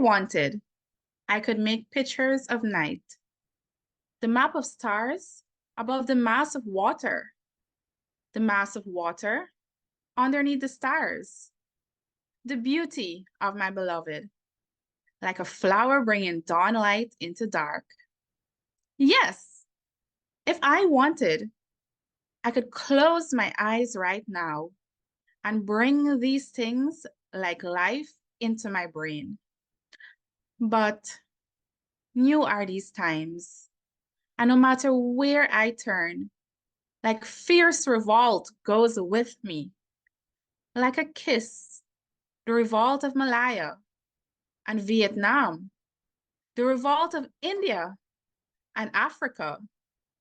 wanted, I could make pictures of night, the map of stars above the mass of water, the mass of water underneath the stars, the beauty of my beloved, like a flower bringing dawnlight into dark. Yes, if I wanted, I could close my eyes right now and bring these things like life into my brain. But new are these times, and no matter where I turn, like fierce revolt goes with me, like a kiss, the revolt of Malaya and Vietnam, the revolt of India and Africa,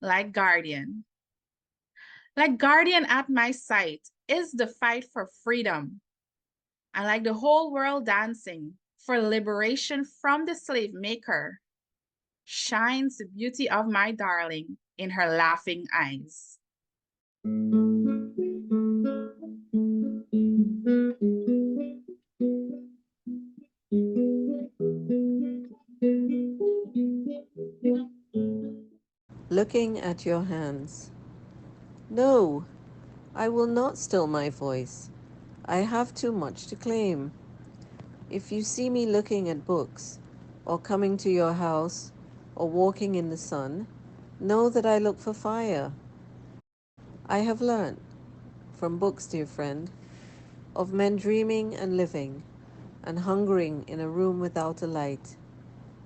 like guardian. Like guardian at my side is the fight for freedom, and like the whole world dancing for liberation from the slave maker, shines the beauty of my darling in her laughing eyes. Looking at your hands. No, I will not still my voice. I have too much to claim. If you see me looking at books, or coming to your house, or walking in the sun, know that I look for fire. I have learnt, from books, dear friend, of men dreaming and living, and hungering in a room without a light,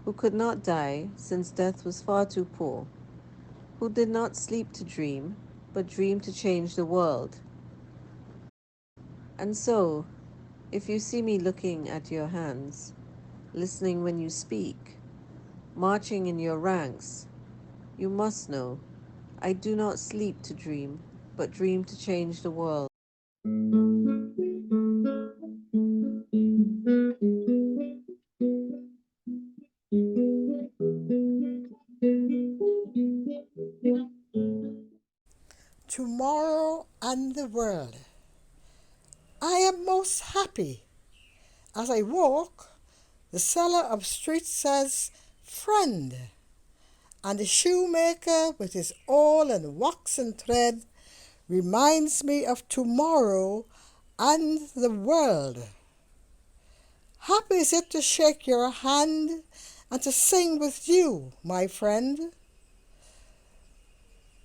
who could not die, since death was far too poor, who did not sleep to dream, but dreamed to change the world. And so, if you see me looking at your hands, listening when you speak, marching in your ranks, you must know, I do not sleep to dream, but dream to change the world. Tomorrow and the world. I am most happy. As I walk, the seller of streets says, "Friend," and the shoemaker with his awl and wax and thread reminds me of tomorrow and the world. Happy is it to shake your hand and to sing with you, my friend.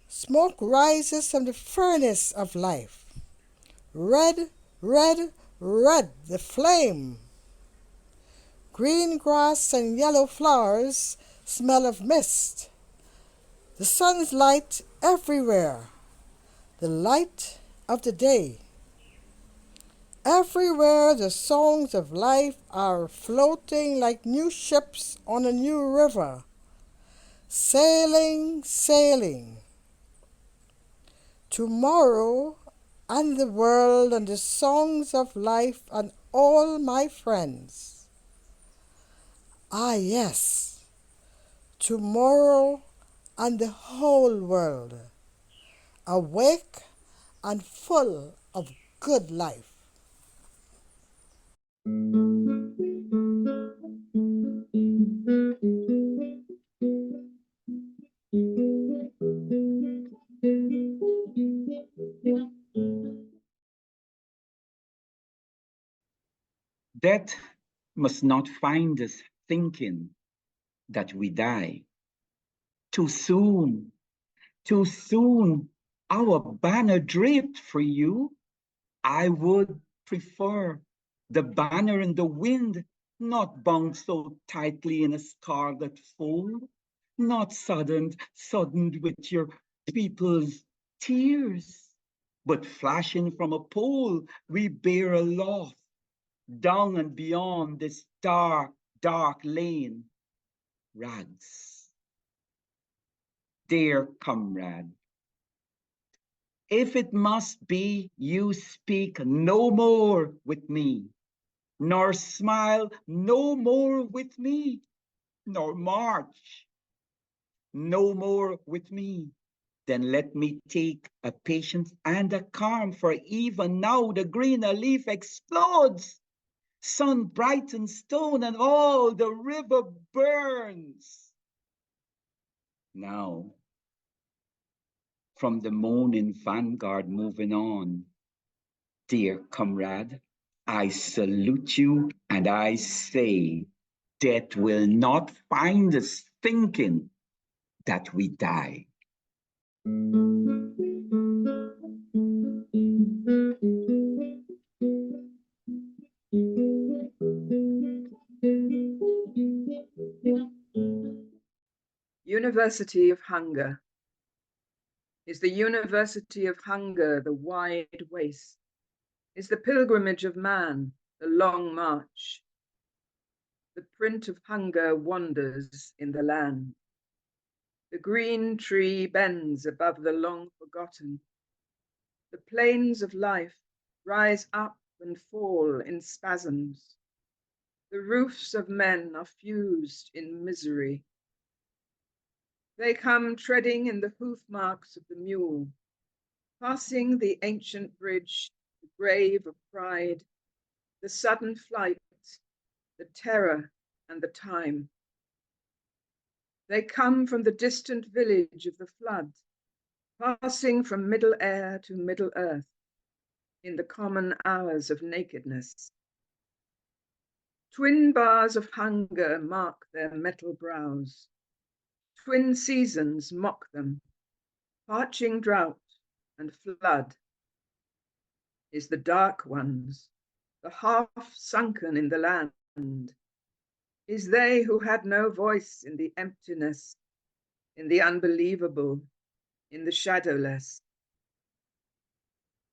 Smoke rises from the furnace of life. Red, red, red the flame. Green grass and yellow flowers smell of mist. The sun's light everywhere, the light of the day. Everywhere the songs of life are floating like new ships on a new river. Sailing, sailing. Tomorrow and the world and the songs of life and all my friends. Ah, yes, tomorrow and the whole world, awake and full of good life. Death must not find us thinking that we die. Too soon, too soon, our banner draped for you. I would prefer the banner in the wind, not bound so tightly in a scarlet fold, not soddened with your people's tears, but flashing from a pole we bear aloft, down and beyond this dark, dark lane, rags. Dear comrade, if it must be, you speak no more with me, nor smile no more with me, nor march no more with me. Then let me take a patience and a calm, for even now the greener leaf explodes. sun brightens stone, and all the river burns. Now, from the moaning vanguard moving on, dear comrade, I salute you and I say, death will not find us thinking that we die. University of Hunger. Is the university of hunger the wide waste? Is the pilgrimage of man the long march? The print of hunger wanders in the land. The green tree bends above the long forgotten. The plains of life rise up and fall in spasms. The roofs of men are fused in misery. They come treading in the hoof marks of the mule, passing the ancient bridge, the grave of pride, the sudden flight, the terror and the time. They come from the distant village of the flood, passing from middle air to middle earth, in the common hours of nakedness. Twin bars of hunger mark their metal brows. Twin seasons mock them, parching drought and flood. Is the dark ones, the half sunken in the land, is they who had no voice in the emptiness, in the unbelievable, in the shadowless.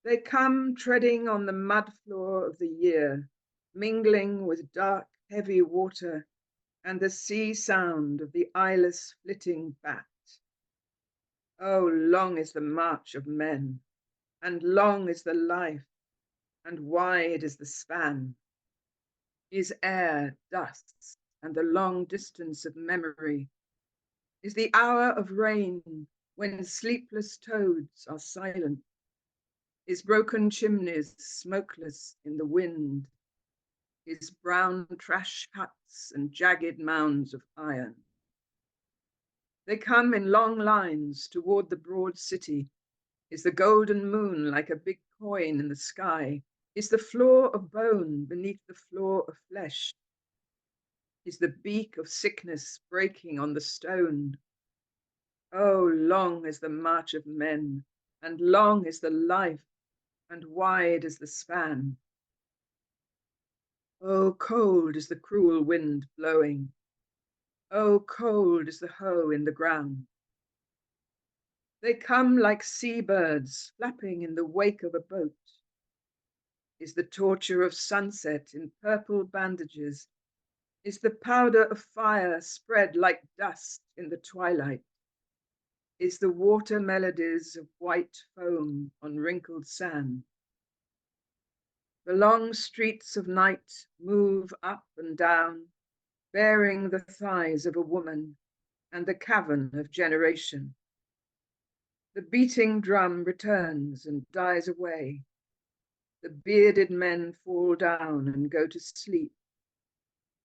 They come treading on the mud floor of the year, mingling with dark, heavy water and the sea sound of the eyeless flitting bat. Oh, long is the march of men, and long is the life, and wide is the span. Is air dust and the long distance of memory? Is the hour of rain when sleepless toads are silent? Is broken chimneys smokeless in the wind? Is brown trash huts and jagged mounds of iron? They come in long lines toward the broad city. Is the golden moon like a big coin in the sky? Is the floor of bone beneath the floor of flesh? Is the beak of sickness breaking on the stone? Oh, long is the march of men, and long is the life, and wide is the span. Oh, cold is the cruel wind blowing. Oh, cold is the hoe in the ground. They come like seabirds flapping in the wake of a boat. Is the torture of sunset in purple bandages? Is the powder of fire spread like dust in the twilight? Is the water melodies of white foam on wrinkled sand? The long streets of night move up and down, bearing the thighs of a woman and the cavern of generation. The beating drum returns and dies away. The bearded men fall down and go to sleep.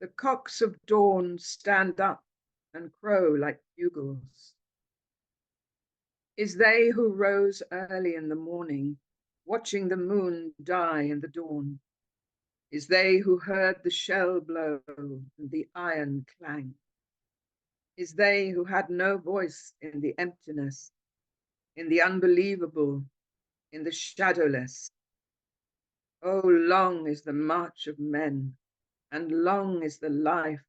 The cocks of dawn stand up and crow like bugles. Is they who rose early in the morning, watching the moon die in the dawn? Is they who heard the shell blow and the iron clang? Is they who had no voice in the emptiness, in the unbelievable, in the shadowless? Oh, long is the march of men, and long is the life,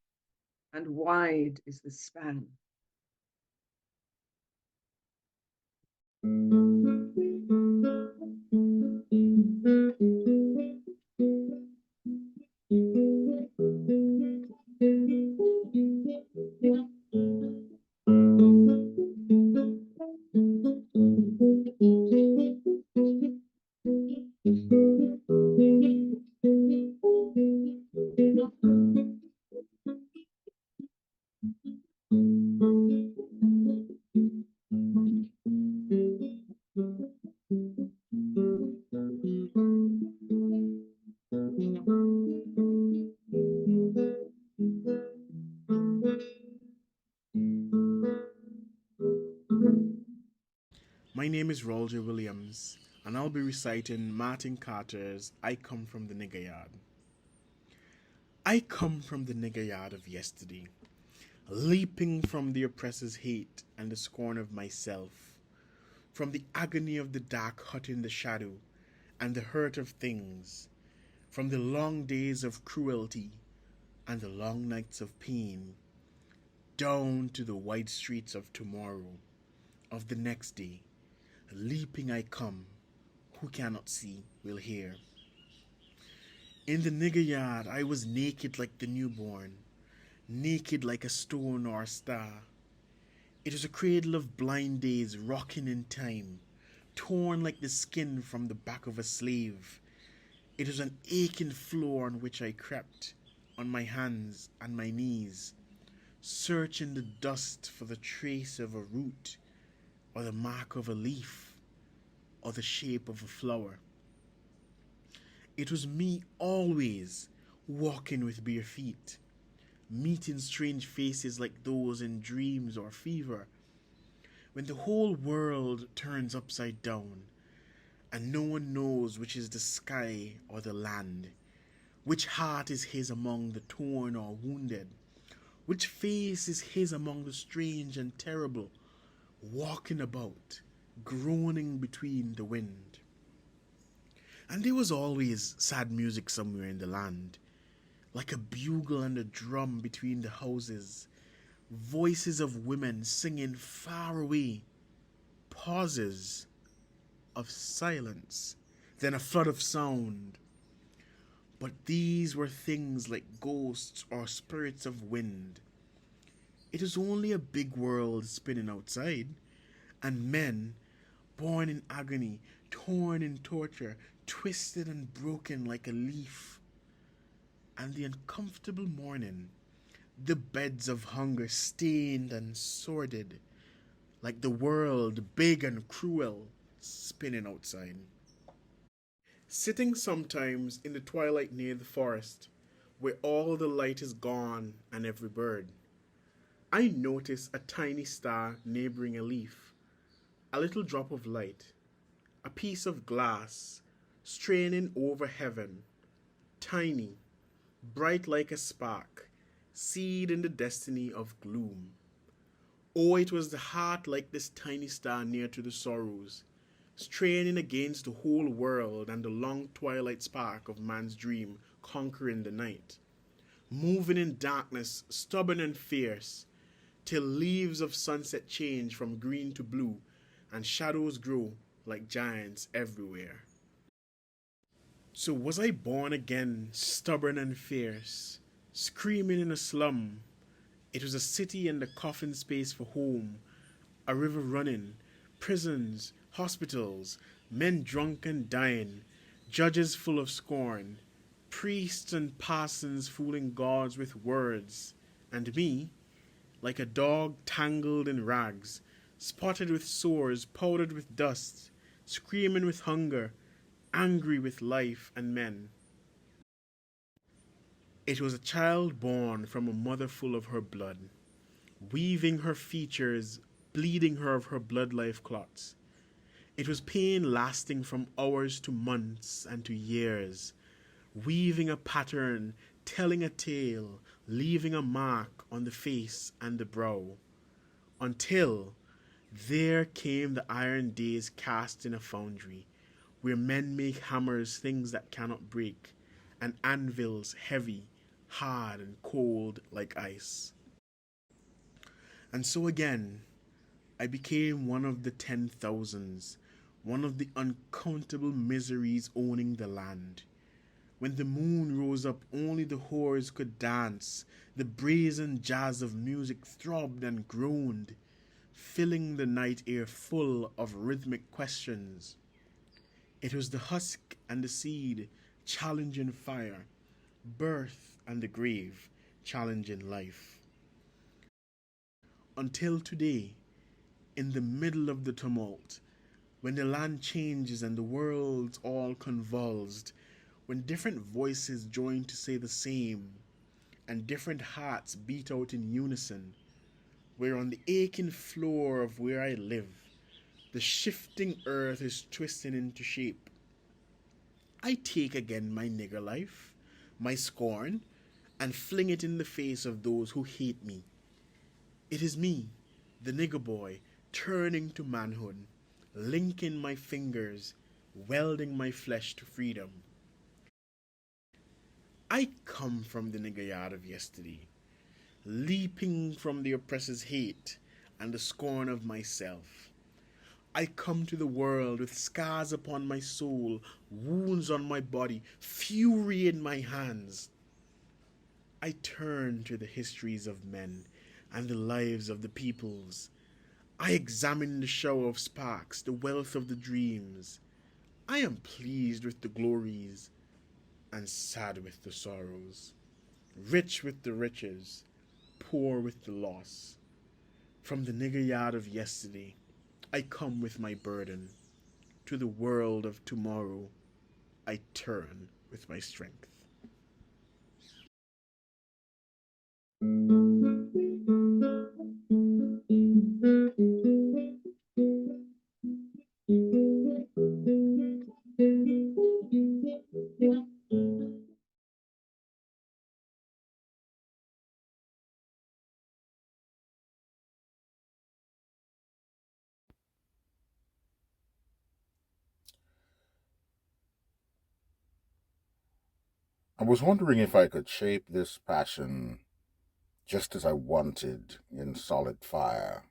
and wide is the span. My name is Roger Williams, and I'll be reciting Martin Carter's I Come from the Nigger Yard. I come from the nigger yard of yesterday, leaping from the oppressor's hate and the scorn of myself, from the agony of the dark hut in the shadow and the hurt of things, from the long days of cruelty and the long nights of pain, down to the wide streets of tomorrow, of the next day. Leaping I come, who cannot see will hear. In the nigger yard I was naked like the newborn, naked like a stone or a star. It was a cradle of blind days rocking in time, torn like the skin from the back of a slave. It was an aching floor on which I crept, on my hands and my knees, searching the dust for the trace of a root, or the mark of a leaf, or the shape of a flower. It was me always, walking with bare feet, meeting strange faces like those in dreams or fever, when the whole world turns upside down, and no one knows which is the sky or the land, which heart is his among the torn or wounded, which face is his among the strange and terrible, walking about, groaning between the wind. And there was always sad music somewhere in the land, like a bugle and a drum between the houses, voices of women singing far away, pauses of silence, then a flood of sound. But these were things like ghosts or spirits of wind. It was only a big world spinning outside, and men, born in agony, torn in torture, twisted and broken like a leaf. And the uncomfortable morning, the beds of hunger stained and sordid, like the world big and cruel, spinning outside. Sitting sometimes in the twilight near the forest, where all the light is gone and every bird, I notice a tiny star neighboring a leaf, a little drop of light, a piece of glass, straining over heaven, tiny, bright like a spark, seed in the destiny of gloom. Oh, it was the heart like this tiny star near to the sorrows, straining against the whole world and the long twilight spark of man's dream conquering the night, moving in darkness, stubborn and fierce, till leaves of sunset change from green to blue and shadows grow like giants everywhere. So was I born again, stubborn and fierce, screaming in a slum? It was a city and a coffin space for home, a river running, prisons, hospitals, men drunk and dying, judges full of scorn, priests and parsons fooling gods with words, and me, like a dog tangled in rags, spotted with sores, powdered with dust, screaming with hunger, angry with life and men. It was a child born from a mother full of her blood, weaving her features, bleeding her of her blood life clots. It was pain lasting from hours to months and to years, weaving a pattern, telling a tale, leaving a mark on the face and the brow, until there came the iron days cast in a foundry, where men make hammers things that cannot break, and anvils heavy, hard, and cold like ice. And so again, I became one of the 10,000s, one of the uncountable miseries owning the land. When the moon rose up, only the whores could dance, the brazen jazz of music throbbed and groaned, filling the night air full of rhythmic questions. It was the husk and the seed challenging fire, birth and the grave challenging life. Until today, in the middle of the tumult, when the land changes and the world's all convulsed, when different voices join to say the same, and different hearts beat out in unison, where on the aching floor of where I live, the shifting earth is twisting into shape. I take again my nigger life, my scorn, and fling it in the face of those who hate me. It is me, the nigger boy, turning to manhood, linking my fingers, welding my flesh to freedom. I come from the nigger yard of yesterday, leaping from the oppressor's hate and the scorn of myself. I come to the world with scars upon my soul, wounds on my body, fury in my hands. I turn to the histories of men and the lives of the peoples. I examine the shower of sparks, the wealth of the dreams. I am pleased with the glories and sad with the sorrows, rich with the riches, poor with the loss. From the nigger yard of yesterday, I come with my burden. To the world of tomorrow, I turn with my strength. I was wondering if I could shape this passion just as I wanted in solid fire.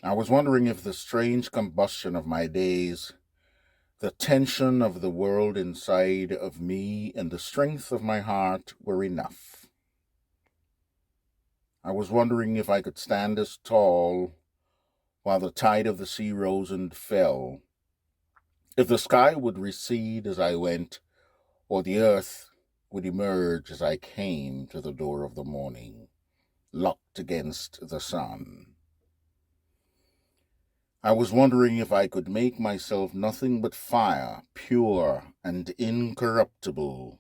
I was wondering if the strange combustion of my days, the tension of the world inside of me, and the strength of my heart were enough. I was wondering if I could stand as tall while the tide of the sea rose and fell, if the sky would recede as I went, or the earth would emerge as I came to the door of the morning, locked against the sun. I was wondering if I could make myself nothing but fire, pure and incorruptible.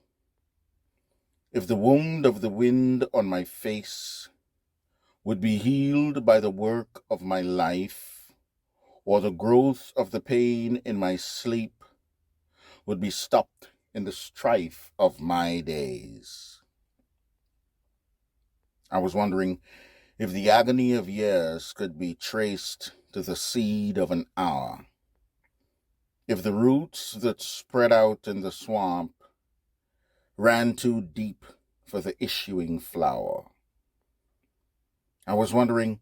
If the wound of the wind on my face would be healed by the work of my life, or the growth of the pain in my sleep would be stopped in the strife of my days. I was wondering if the agony of years could be traced to the seed of an hour, if the roots that spread out in the swamp ran too deep for the issuing flower. I was wondering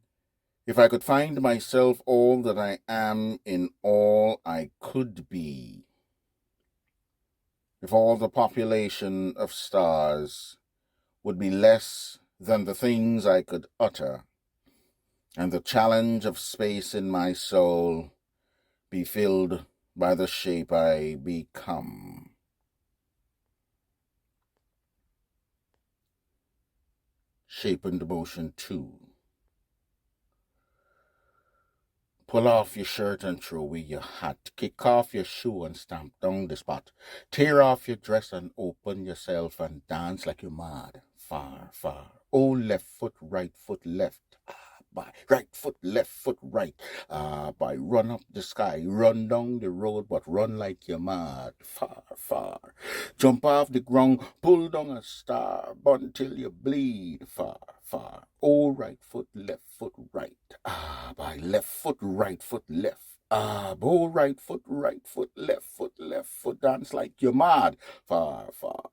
if I could find myself all that I am in all I could be, if all the population of stars would be less than the things I could utter, and the challenge of space in my soul be filled by the shape I become. Shape and Motion 2. Pull off your shirt and throw away your hat. Kick off your shoe and stamp down the spot. Tear off your dress and open yourself and dance like you're mad. Far, far. Oh, left foot, left. By right foot, left foot, right. By run up the sky, run down the road, but run like you're mad. Far, far. Jump off the ground, pull down a star, burn till you bleed. Far, far. Oh, right foot, right. By left foot, left. Oh, right foot, left foot, dance like you're mad. Far, far.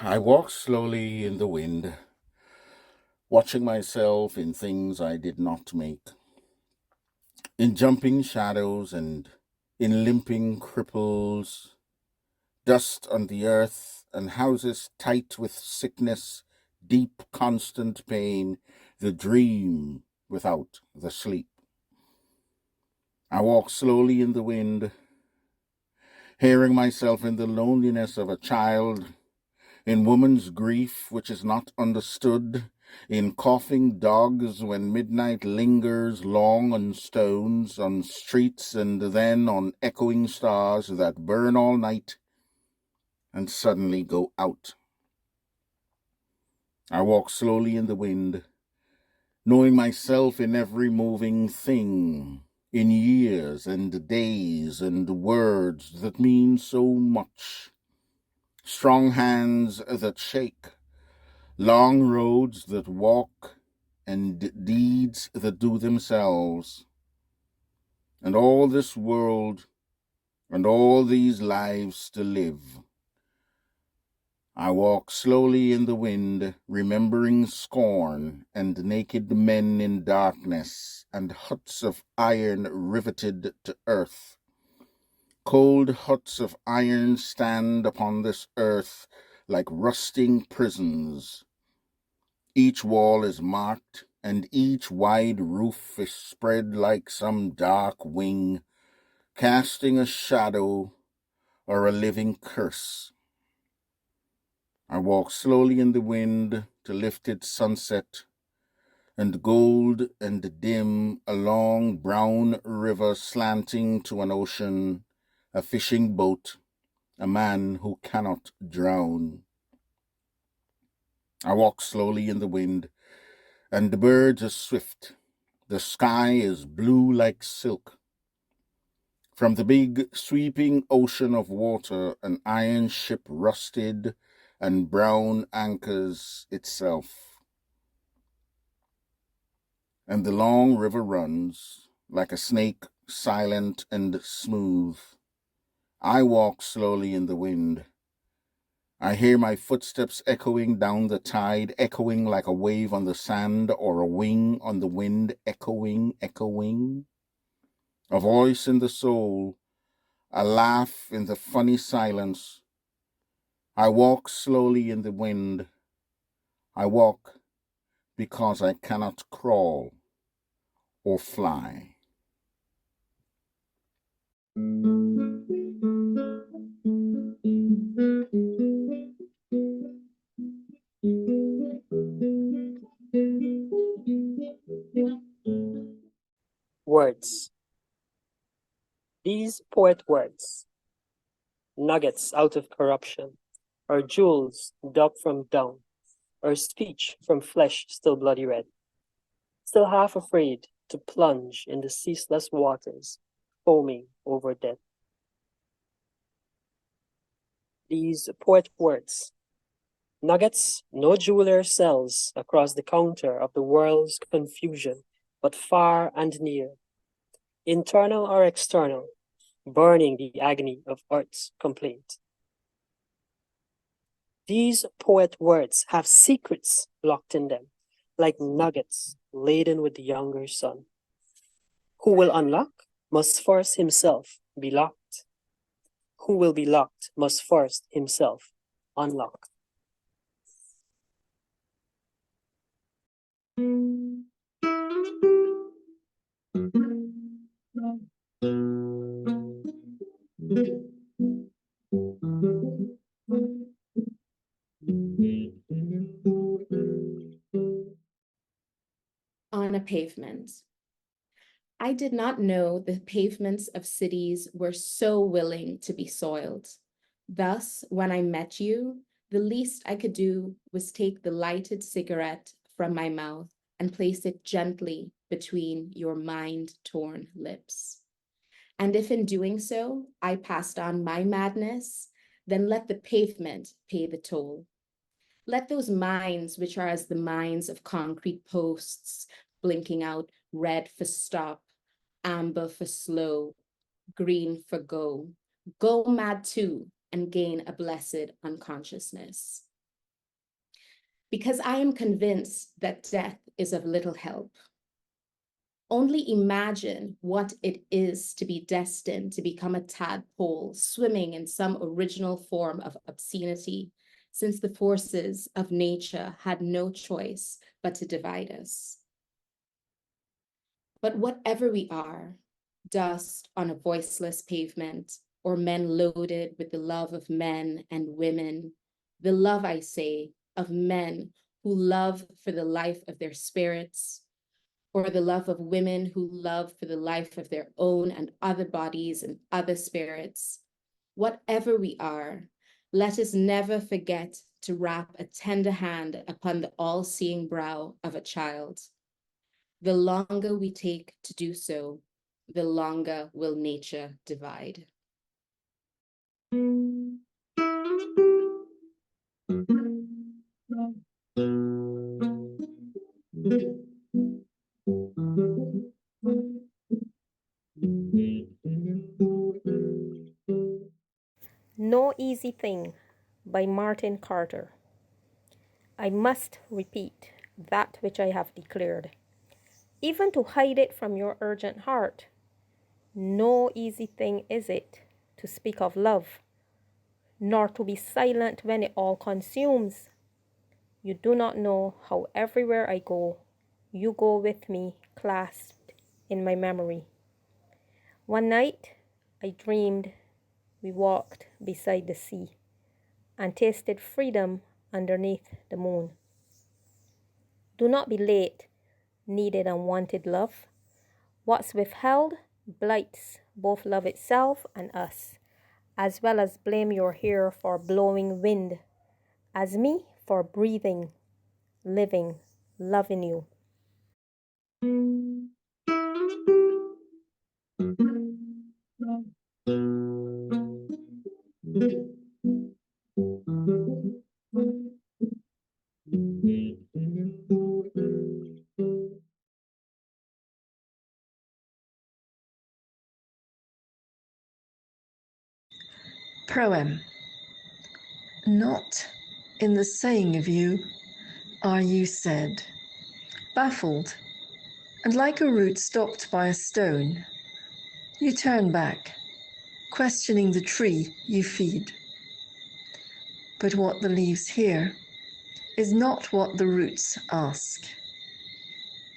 I walked slowly in the wind, watching myself in things I did not make, in jumping shadows and in limping cripples, dust on the earth and houses tight with sickness, deep constant pain, the dream without the sleep. I walked slowly in the wind, hearing myself in the loneliness of a child, in woman's grief which is not understood, in coughing dogs when midnight lingers long on stones, on streets, and then on echoing stars that burn all night and suddenly go out. I walk slowly in the wind, knowing myself in every moving thing, in years and days and words that mean so much, strong hands that shake, long roads that walk, and deeds that do themselves. And all this world and all these lives to live. I walk slowly in the wind, remembering scorn and naked men in darkness and huts of iron riveted to earth. Cold huts of iron stand upon this earth like rusting prisons. Each wall is marked, and each wide roof is spread like some dark wing, casting a shadow or a living curse. I walk slowly in the wind to lifted sunset, and gold and dim, a long brown river slanting to an ocean, a fishing boat, a man who cannot drown. I walk slowly in the wind, and the birds are swift. The sky is blue like silk. From the big, sweeping ocean of water, an iron ship rusted and brown anchors itself. And the long river runs like a snake, silent and smooth. I walk slowly in the wind. I hear my footsteps echoing down the tide, echoing like a wave on the sand or a wing on the wind, echoing, echoing. A voice in the soul, a laugh in the funny silence. I walk slowly in the wind. I walk because I cannot crawl or fly. Words. These poet words, nuggets out of corruption, or jewels dug from dung, or speech from flesh still bloody red, still half afraid to plunge in the ceaseless waters, foaming over death. These poet words, nuggets no jeweler sells across the counter of the world's confusion, but far and near, internal or external, burning the agony of earth's complaint. These poet words have secrets locked in them, like nuggets laden with the younger sun. Who will unlock must first himself be locked. Who will be locked must first himself unlock. On a pavement. I did not know the pavements of cities were so willing to be soiled. Thus, when I met you, the least I could do was take the lighted cigarette from my mouth and place it gently between your mind-torn lips. And if in doing so, I passed on my madness, then let the pavement pay the toll. Let those minds, which are as the minds of concrete posts, blinking out red for stop, amber for slow, green for go, go mad too and gain a blessed unconsciousness. Because I am convinced that death is of little help. Only imagine what it is to be destined to become a tadpole swimming in some original form of obscenity, since the forces of nature had no choice but to divide us. But whatever we are, dust on a voiceless pavement, or men loaded with the love of men and women, the love, I say, of men who love for the life of their spirits, or the love of women who love for the life of their own and other bodies and other spirits. Whatever we are, let us never forget to wrap a tender hand upon the all-seeing brow of a child. The longer we take to do so, the longer will nature divide. No Easy Thing by Martin Carter. I must repeat that which I have declared, even to hide it from your urgent heart. No easy thing is it to speak of love, nor to be silent when it all consumes. You do not know how everywhere I go, you go with me, clasped in my memory. One night, I dreamed we walked beside the sea and tasted freedom underneath the moon. Do not be late, needed and wanted love. What's withheld blights both love itself and us, as well as blame your hair for blowing wind, as me for breathing, living, loving you. Proem. Not in the saying of you are you said, baffled, and like a root stopped by a stone, you turn back, questioning the tree you feed. But what the leaves hear is not what the roots ask.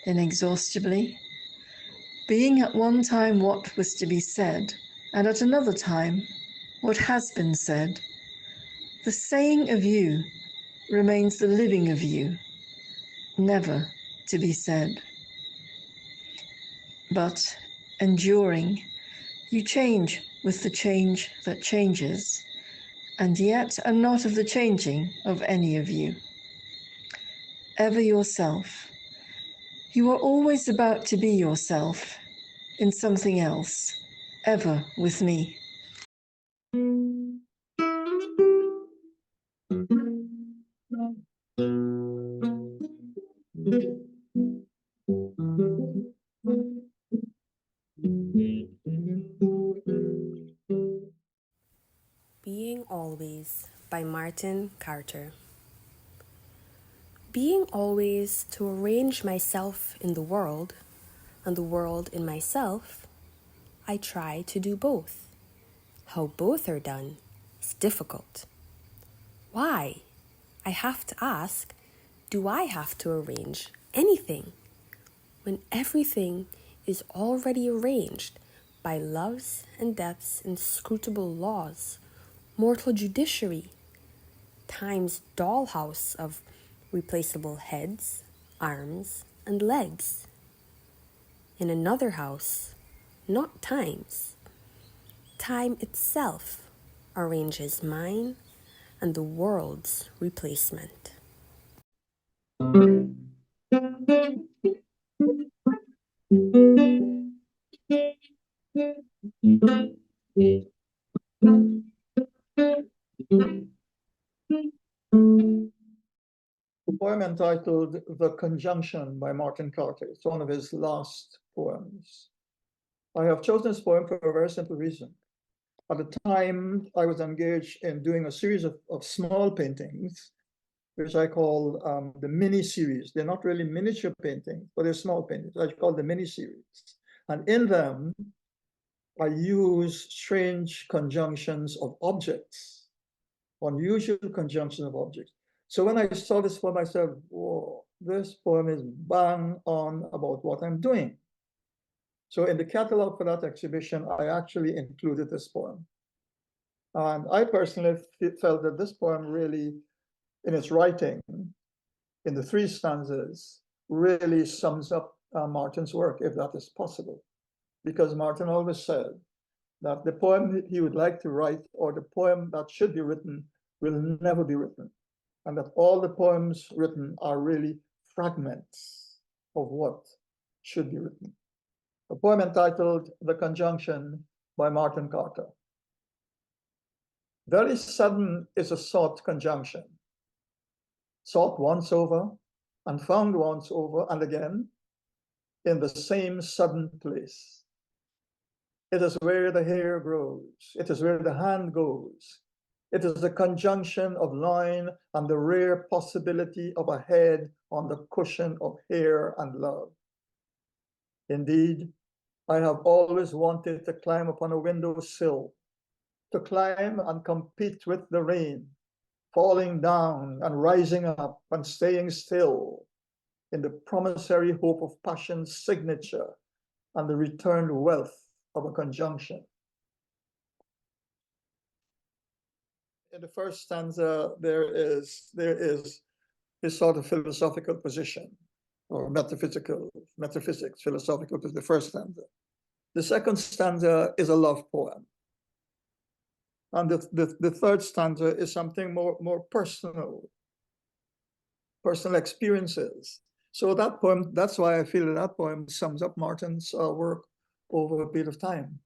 Inexhaustibly, being at one time what was to be said, and at another time what has been said, the saying of you remains the living of you, never to be said. But, enduring, you change with the change that changes, and yet are not of the changing of any of you. Ever yourself, you are always about to be yourself in something else, ever with me. Being Always by Martin Carter. Being always to arrange myself in the world and the world in myself, I try to do both. How both are done is difficult. Why? I have to ask, do I have to arrange anything when everything is already arranged by love's and death's inscrutable laws, mortal judiciary, time's dollhouse of replaceable heads, arms, and legs? In another house, not time's, time itself arranges mine and the world's replacement. A poem entitled The Conjunction by Martin Carter. It's one of his last poems. I have chosen this poem for a very simple reason. At the time, I was engaged in doing a series of small paintings, which I call the mini-series. They're not really miniature paintings, but they're small paintings. I call the mini-series. And in them, I use strange conjunctions of objects, unusual conjunctions of objects. So when I saw this poem, I said, whoa, this poem is bang on about what I'm doing. So in the catalog for that exhibition, I actually included this poem. And I personally felt that this poem really, in its writing, in the three stanzas really sums up Martin's work, if that is possible. Because Martin always said that the poem he would like to write, or the poem that should be written, will never be written. And that all the poems written are really fragments of what should be written. A poem entitled The Conjunction by Martin Carter. Very sudden is a sought conjunction, sought once over and found once over and again in the same sudden place. It is where the hair grows, it is where the hand goes. It is the conjunction of line and the rare possibility of a head on the cushion of hair and love. Indeed, I have always wanted to climb upon a windowsill, to climb and compete with the rain, falling down and rising up and staying still in the promissory hope of passion's signature and the returned wealth of a conjunction. In the first stanza, there is this sort of philosophical position, or metaphysics, philosophical, is the first stanza. The second stanza is a love poem. And the third stanza is something more personal experiences. So that poem, that's why I feel that poem sums up Martin's work over a period of time.